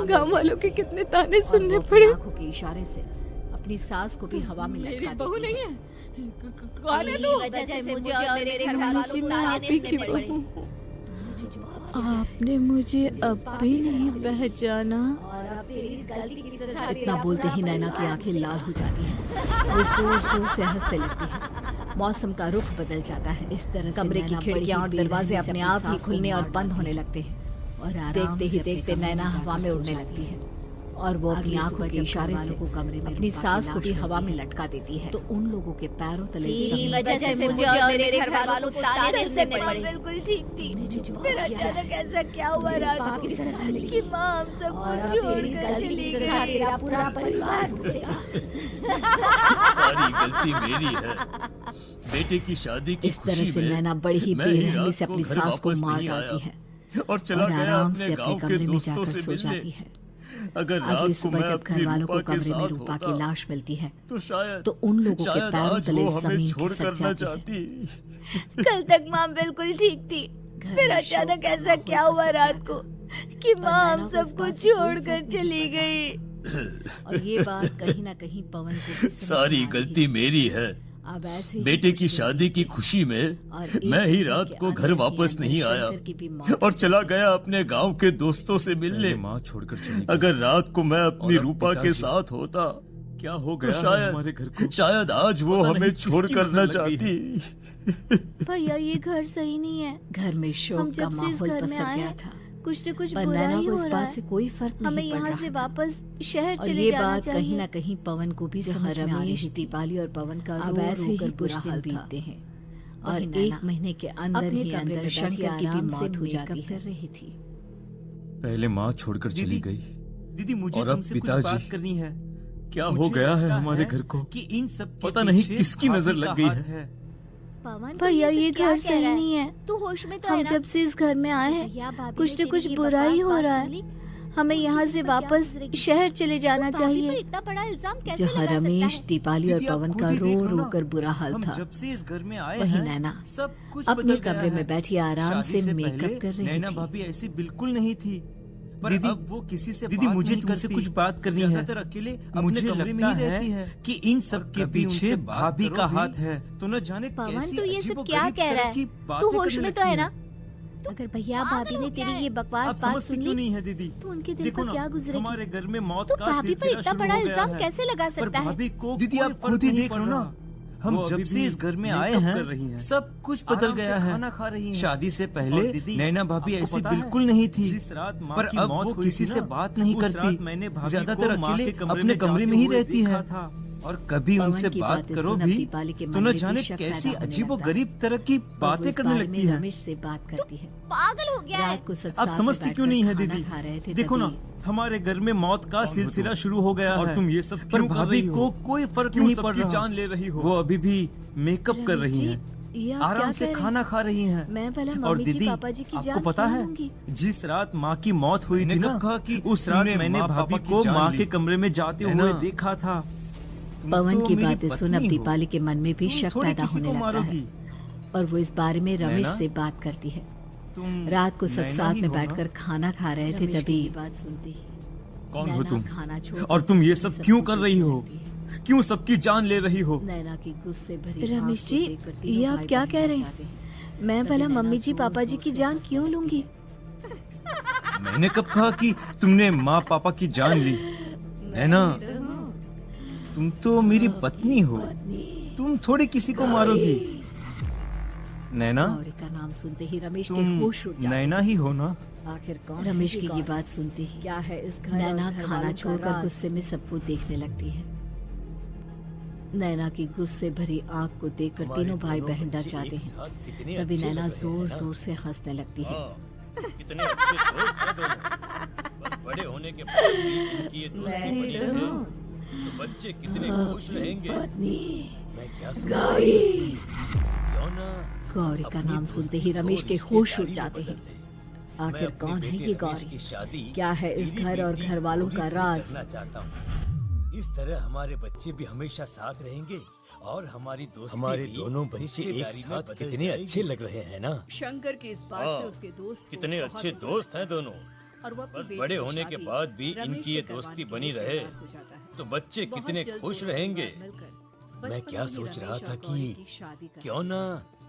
हवा में गांव उड़ती वालों के कितने ताने और वो सुनने अपनी पड़े। आंखों के इशारे से अपनी सास को भी हवा में मेरी लटका बहू देती नहीं है। है। कौन है इसी तू? वजह से मुझे और मेरे घर वालों जी को मैं ताने आप ही सुनने की पड़े। बहू हूँ। तुमने जो आपने मुझे अब भी नहीं पहचाना। इतना बोलते ही नैना की आंखें लाल हो जाती हैं। वो जोर जोर से हंसने लगती है। मौसम का रुख बदल जाता है। इस तरह कमरे की खिड़कियां और दरवाजे अपने आप ही खुलने और बंद होने लगते हैं। और देखते ही देखते नैना हवा में उड़ने लगती है और वो अपनी आंखों के इशारे से कमरे में अपनी सांस को भी हवा में लटका देती है। तो उन लोगों के पैरों तले तेरी जमीन वजह से मुझे और मेरे घर वालों को ताने सुनने पड़े। बिल्कुल ठीक थी। फिर अचानक ऐसा क्या हुआ रात को कि माँ हम सबको छोड़कर चली गई। तेरा पूरा परिवार सारी गलती मेरी है। बेटे की शादी की इस तरह खुशी से में नैना बड़ी ही मैं ही बेरहमी रात से अपनी घर सांस को वापस मार नहीं डालती आया है और चला और गया आराम अपने से गांव अपने के कमरे में दोस्तों जाकर से सो मिलने। जाती है। अगर अगली रात को सुबह मैं जब अपनी घर वालों को रूपा के कमरे में साथ रूपा की होता लाश मिलती है तो शायद तो उन लोगों के शायद पैरों आज तले वो हमें जमीन छोड़ खिसक कर न जाती है। जाती। कल तक माँ बिल्कुल ठीक थी। घर फिर में अचानक शोक का ऐसा माहौल क्या हुआ पसर रात गया को था। कि पर माँ हम नैना को इस सबको बात से कोई छोड़कर फर्क नहीं चली पड़ा। गई। और ये बात कहीं ना कहीं पवन को भी समझ सारी में आ रही गलती है। मेरी है। अब ऐसे ही बेटे कुछ की दिन शादी की बीते खुशी में और एक मैं ही महीने रात के को घर अंदर ही वापस अंदर नहीं आया शंकर की भी मौत और हो चला गई। गया अपने गांव के दोस्तों से मिलने। माँ छोड़कर चली गई। अगर रात को मैं अपनी और अब रूपा के पिताजी, साथ होता क्या हो तो गया है शायद हमारे घर को? शायद आज वो पता हमें नहीं छोड़ किसकी कर नजर न लग गई जाती। भैया ये घर सही नहीं है। घर में हम शोक का जब से इस माहौल घर में पसर आए गया हैं, था कुछ न कुछ पर बुरा नैना ही को हो इस रहा बात से है। कोई फर्क हमें नहीं पड़ यहाँ रहा से था। वापस शहर और चले ये जाना बात कहीं ना चाहिए। कहीं पवन को भी समझ में आ रही थी। दीपाली और पवन का अब ऐसे ही कुछ दिन बीतते हैं और एक महीने के अंदर ही अंदर शंकर की भी मौत हो जाती कर रही थी। पहले माँ छोड़कर चली गई दीदी मुझे और अब तुमसे कुछ पिताजी। बात करनी है। क्या हो मुझे गया है लगता हमारे घर को? कि इन सब के पता नहीं पीछे किसकी भाभी नजर का लग गई हाथ है। पवन भैया ये क्या घर कह सही रहा है? नहीं है। तू होश में तो हम है ना? जब से इस घर में आए हैं भैया, भाभी कुछ ने न तेरी कुछ ये बुरा ही बकवास हो बात रहा सुन ली? है। हमें तो यहाँ इस से पर क्या वापस गुजरेगी? शहर चले जाना तो भाभी पर चाहिए। इतना बड़ा इल्जाम कैसे जहाँ लगा सकता रमेश है? दीपाली और दीदी, आप पवन खुद का ही रो देख लो रो ना। कर बुरा हाल हम था जब से इस घर में आए वही हैं नैना सब कुछ अपने बदल गया कमरे है। में बैठी आराम शादी से पहले मेकअप कर रही नैना थी। भाभी ऐसी बिल्कुल नहीं थी। पर दीदी, अब वो किसी से दीदी, बात मुझे नहीं तुमसे करती। कुछ बात करनी है। ज्यादातर अकेले मुझे अपने कमरे में लगता ही रहती है कि इन सब के कभी पीछे उनसे भाभी बात का करो हाथ भी। है। तो न जाने पवन कैसी तो ये सब अजीबो क्या गरीब कह रहा तरह की है? बातें तू होश करने में तो है लगती ना? अगर भैया भाभी ने तेरी ये आप बकवास बात समझती सुन क्यों ली नहीं है दीदी? तो उनके दिल देखो पर ना, क्या गुजरेगी? हमारे घर में मौत तो का भाभी पर सिलसिला इतना शुरू बड़ा हो गया इल्जाम है। कैसे लगा पर सकता है? भाभी को दीदी, कोई आप फर्क खुद ही नहीं देख पड़ लो ना। रहा। हम वो जब अभी से भी इस घर में आए मेकअप हैं कर रही हैं। सब कुछ बदल आराम से गया है। खाना खा रही हैं। शादी से और पहले दीदी, नैना भाभी आपको ऐसी पता है, बिल्कुल नहीं थी। जिस रात माँ पर की अब मौत वो हुई किसी थी से ना, बात नहीं उस करती। रात मैंने भाभी ज्यादातर को माँ अकेले के कमरे अपने में कमरे जाते में ही हुए रहती देखा है। था। और कभी पवन उनसे की बात बातें करो सुन अब भी दीपाली के तो मन न में भी जाने शक कैसी पैदा होने अजीबो लगता है। गरीब तरह की और वो बातें इस करने बारे लगती में है। रमेश से बात करती है। पागल हो गया है। रात को सब आप साथ समझती में क्यों बैठकर नहीं है खाना दीदी? खा रहे थे देखो ना, तभी हमारे घर में मौत का कौन हो सिलसिला तुम? शुरू हो गया और है। तुम ये सब पर क्यों कर भाभी रही हो? को कोई फर्क क्यों नहीं सबकी पड़ रहा। जान ले रही हो? वो अभी भी मेकअप कर रही हैं, ये आप आराम क्या से कह रही खाना खा रही हैं। मैं पहले और मम्मी जी दीदी, पापा जी की आपको जान पता क्यों है लूंगी? जिस रात माँ की मौत हुई थी मैंने ना, कब कहा कि उस रात तुमने मैंने माँ भाभी पापा की को जान माँ ली? के कमरे में जाते है हुए ना? देखा था। तुम पवन तो की मेरी बातें सुन अब पत्नी हो। दीपाली के मन में भी तुम शक थोड़ी पैदा किसी होने को लगता मारोगी। है और वो इस बारे में रमेश नैना? से बात करती है। तुम रात को सब नैना साथ ही में हो ना? बैठकर खाना खा रहे थे रमेश तभी की बात सुनती ही कौन हो नैना तुम? खाना छोड़ और तुम ये सब क्यों कर रही हो? लगती है। क्यों सबकी जान ले रही हो? नैना की गुस्से भरी रमेश आंख को जी, देखकर तीनों ये आप भाई क्या बहन कह डर रहे हैं? जाते हैं। मैं तभी पहले नैना मम्मी जी जोर पापा जी जोर की से जान हंसने क्यों लगती लूंगी? मैंने कब कहा कि तुमने माँ पापा की जान ली? नैना, तुम तो मेरी पत्नी हो। तुम थोड़ी किसी को मारोगी। नैना, गौरी का नाम सुनते ही रमेश के तुम होश उड़ जाते नैना ही हो ना? आखिर कौन रमेश है की ये ये गौर? बात सुनते ही क्या है इस घर नैना और घर खाना वालों का छोड़कर राज? गुस्से में सबको देखने लगती है। नैना की गुस्से भरी आंख को देखकर हमारे तीनों भाई दोनों बहन डर बच्चे जाते एक हैं। साथ कितने तभी अच्छे नैना लग रहे जोर हैं ना? जोर से हंसने लगती है। हाँ, कितने अच्छे दोस्त हैं दोनों। बस बड़े होने के बाद भी इनकी ये दोस्ती बनी रहे तो बच्चे कितने खुश रहेंगे। मैं क्या सोच रही थी, क्यों ना गौरी का अपनी नाम सुनते दोस्ती ही को रमेश के होश उड़ रिश्तेदारी में जाते बदल हैं। दे। आखिर मैं अपने कौन है बेटे ये रमेश गौरी? की शादी क्या है इस तेरी घर और बेटी घर वालों गौरी का से राज? करना चाहता हूँ। इस तरह हमारे बच्चे भी हमेशा साथ रहेंगे और हमारी दोस्ती हमारे दोनों बच्चे एक साथ कितने अच्छे लग रहे हैं ना। शंकर की इस बात हाँ, से उसके दोस्त को कितने बहुत अच्छे अच्छा दोस्त हैं दोनों। और वो अपनी बस बेटी बड़े की होने के शादी बाद भी रमेश इनकी से ये करवाने दोस्ती के बनी लिए रहे तैयार हो जाता है। तो बच्चे बहुत कितने जल्द खुश दोनों रहेंगे। साथ मिलकर मैं बचपन क्या में ही सोच रमेश रहा और था गौरी कि की शादी कर क्यों ना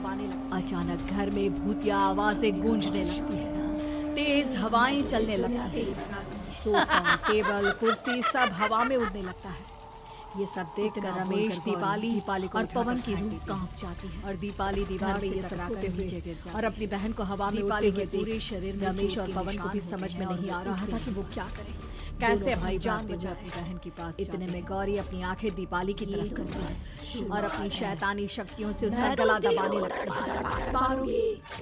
तब आने लगता है। अचानक घर में भूतिया आवाजें गूंजने लगती है, तेज हवाएं चलने लगती है, सोफा, टेबल, कुर्सी सब हवा में उड़ने लगता है। ये सब देखकर रमेश, दीपाली और पवन की रूह कांप जाती है और दीपाली दीवार से ये सब होते हुए नीचे गिर जाती है और अपनी बहन को हवा में उड़ते हुए पूरे शरीर में रमेश और पवन को भी समझ में नहीं आ रहा था कि वो क्या करे, कैसे भाई जान बचा अपनी बहन के पास। इतने में गौरी अपनी आंखें दीपाली की तरफ करती है और अपनी शैतानी शक्तियों से उसका गला दबाने लगती है।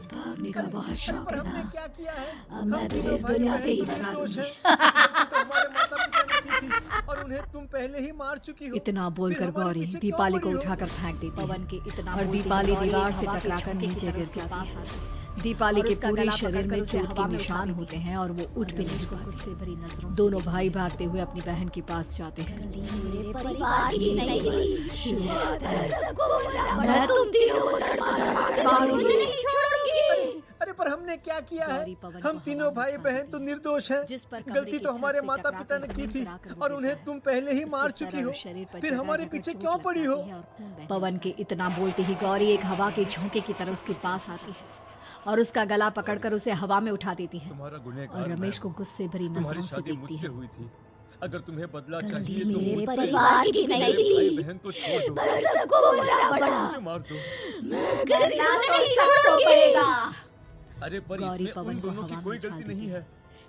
भागने का बहुत शौक पर है हमने ना? क्या किया है? अब मैं तुझे इस दुनिया से ही भगा दोष दूंगी। है। गलती तो हमारे माता पिता ने की थी और उन्हें तुम पहले ही मार चुकी हो। इतना बोलकर फिर हमारे गौरी पीछे क्यों दीपाली को पड़ी हो? उठाकर फेंक देती है। पवन के इतना और बोलते ही दीपाली गौरी दीवार एक से हवा के टकराकर झोंके की नीचे तरफ गिर उसके जाती पास है। आती है। दीपाली और के उसका पूरे गला शरीर पकड़कर में उसे चोट हवा के में निशान उठा होते हैं और वो उठ भी नहीं पाती। गुस्से भरी नजरों से दोनों भाई भागते हुए अपनी बहन के पास जाते हैं। मेरे परिवार की नहीं मैं तुम तीनों को नहीं छोड़ूंगी। अरे पर हमने क्या किया है? गौरी पवन को हम तीनों हवा में भाई उठाती बहन तो निर्दोष हैं। जिस पर कमरे गलती की तो छत हमारे से माता टकराकर पिता ने की जमीन थी पर आकर और गिरता उन्हें है। तुम पहले ही मार इसके चुकी सर हो। और शरीर पर फिर जगह हमारे जगह पीछे चोट क्यों लग पड़ी जाती हो? है और खून बहने पवन के इतना बोलते ही गौरी एक हवा के झोंके की तरह उसके पास आती है और उसका गला पकड़कर उसे हवा में उठा देती है तुम्हारा और गुनहगार रमेश को मैं गुस्से भरी हूँ। तुम्हारी नजरों से शादी देखती मुझसे है। हुई थी। अगर तुम्हें बदला गलती चाहिए तो मेरे मुझसे परिवार की मेरे नहीं भाई बहन को छोड़ दो, मुझे मार दो। नहीं छोड़ूंगी। अरे पर गौरी इसमें पवन उन को दोनों की हवा कोई में उछाल गलती देती नहीं है। है।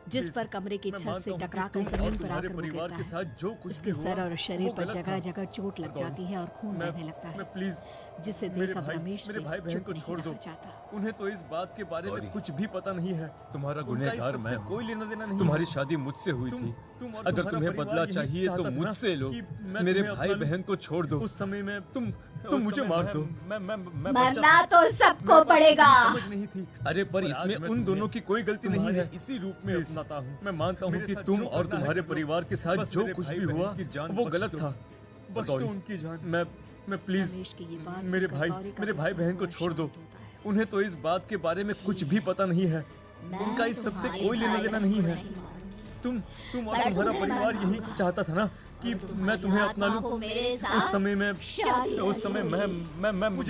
जिस प्लीज, पर कमरे की मैं छत मानता से हूँ कि टकराकर तुम और जमीन पर तुम्हारे आकर वो परिवार गिरता के है। साथ जो कुछ उसके भी हुआ सर और शरीर वो पर गलत जगह था। जगह चोट लग गौरी, जाती है और खून मैं बहने लगता है मैं प्लीज जिसे मेरे देख अब भाई रमेश मेरे से भाई बहन चुप को नहीं छोड़ दो। रहा जाता। उन्हें तो इस बात के बारे में गौरी, कुछ भी पता नहीं है। तुम्हारा उनका गुनहगार इस मैं सबसे हूँ। कोई लेना देना नहीं तुम्हारी है। शादी मुझसे हुई थी। तुम और अगर तुम्हारा तुम्हें परिवार बदला यही चाहिए तो चाहता था ना मुझसे लो। कि मैं मेरे तुम्हें भाई अपना लूं। बहन को छोड़ दो। उस समय में तुम मुझे मार दो। मैं मरना तो सबको पड़ेगा। समझ नहीं थी। अरे पर इसमें उन दोनों की कोई गलती नहीं है। इसी रूप में अपनाता हूँ। मैं मानता हूँ कि तुम और तुम्हारे परिवार के साथ जो कुछ भी हुआ वो गलत था। बख्श दो उनकी जान। मैं प्लीज रमेश की ये बात मेरे सुनकर भाई गौरी का मेरे भाई गुस्सा बहन को और छोड़ दो। शांत होता है। उन्हें तो इस बात के बारे में कुछ भी पता नहीं है। उनका इस सबसे कोई लेना देना नहीं है। तुम और तुम्हारा परिवार यही चाहता था ना कि मैं तुम्हें अपना लूं। उस समय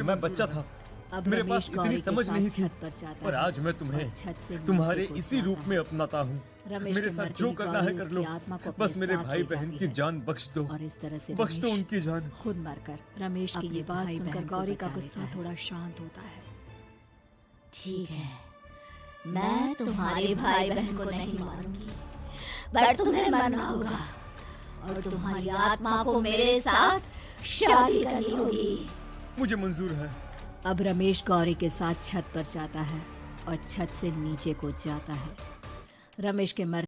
मैं बच्चा था। अब मेरे रमेश पास गौरी इतनी के समझ साथ नहीं थी। छत पर जाता पर है आज मैं और तुम्हें छत से तुम्हारे नीचे को इसी रूप जाता में है। अपनाता हूँ। रमेश मेरे के साथ मरते जो ही करना गौरी है कर उसकी लो। आत्मा को अपने बस मेरे साथ भाई ले बहन जाती की है। जान बख्श दो। और इस तरह से बख्श दो रमेश उनकी जान। खुद मरकर रमेश की ये बात सुनकर गौरी का गुस्सा थोड़ा शांत होता है। ठीक है, मैं तुम्हारे भाई बहन को नहीं मारूंगी, पर तुम्हें मरना होगा और तुम्हारी आत्मा को मेरे साथ शादी करनी होगी। मुझे मंजूर है। अब रमेश गौरी के साथ छत पर जाता है और छत से नीचे को जाता है। रमेश के मर